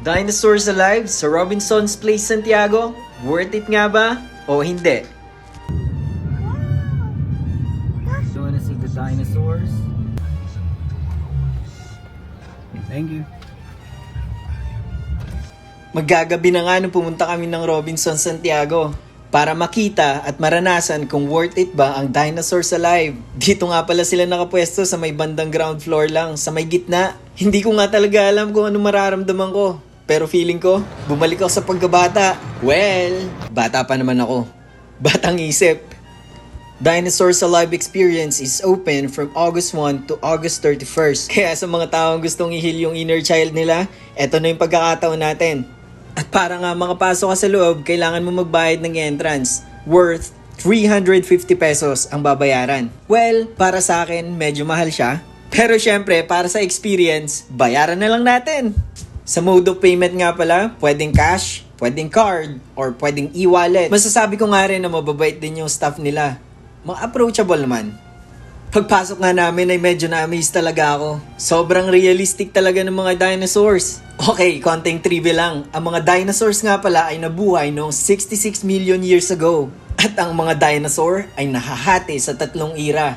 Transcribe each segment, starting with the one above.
Dinosaurs Alive sa Robinson's Place, Santiago? Worth it nga ba? O hindi? You wanna see the dinosaurs? Thank you. Maggagabi na nga nung pumunta kami ng Robinson Santiago para makita at maranasan kung worth it ba ang Dinosaurs Alive. Dito nga pala sila nakapwesto sa may bandang ground floor lang, sa may gitna. Hindi ko nga talaga alam kung ano mararamdaman ko. Pero feeling ko, bumalik ako sa pagkabata. Well, bata pa naman ako. Batang isip. Dinosaurs Alive experience is open from August 1 to August 31st. Kaya sa mga taong gustong i-heal yung inner child nila, eto na yung pagkakataon natin. At para nga makapasok ka sa loob, kailangan mo magbayad ng entrance worth 350 pesos ang babayaran. Well, para sa akin, medyo mahal siya. Pero syempre, para sa experience, bayaran na lang natin. Sa mode of payment nga pala, pwedeng cash, pwedeng card, or pwedeng e-wallet. Masasabi ko nga rin na mababait din yung staff nila. Mga approachable naman. Pagpasok nga namin ay medyo na-amaze talaga ako. Sobrang realistic talaga ng mga dinosaurs. Okay, konting trivia lang. Ang mga dinosaurs nga pala ay nabuhay noong 66 million years ago. At ang mga dinosaur ay nahahati sa tatlong era.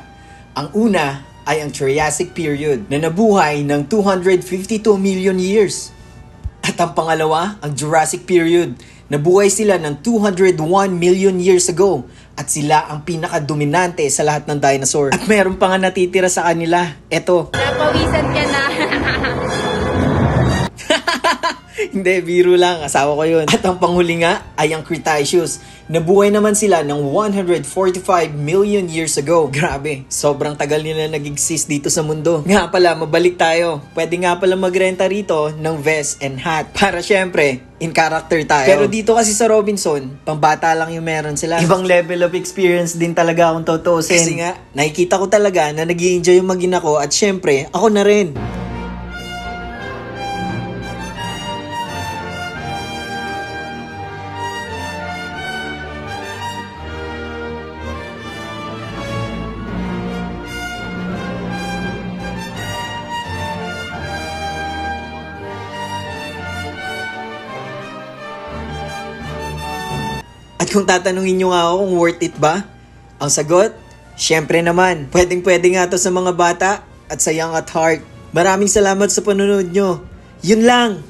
Ang una ay ang Triassic period na nabuhay ng 252 million years. At ang pangalawa, ang Jurassic period. Nabuhay sila ng 201 million years ago. At sila ang pinaka-dominante sa lahat ng dinosaur. At meron pa nga natitira sa kanila. Eto. Napawisan ka na. Hindi, biro lang. Asawa ko yun. At ang panghuli nga ay ang Cretaceous. Nabuhay naman sila ng 145 million years ago. Grabe, sobrang tagal nila nag-exist dito sa mundo. Nga pala, mabalik tayo. Pwede nga pala magrenta rito ng vest and hat. Para syempre, in character tayo. Pero dito kasi sa Robinson, pambata lang yung meron sila. Ibang level of experience din talaga akong tutuusin. Kasi nga, nakikita ko talaga na nag-i-enjoy yung magina ko at syempre, ako na rin. At kung tatanungin nyo nga ako kung worth it ba, ang sagot, syempre naman. Pwedeng-pwede nga to sa mga bata at sa young at heart. Maraming salamat sa panunod nyo. Yun lang!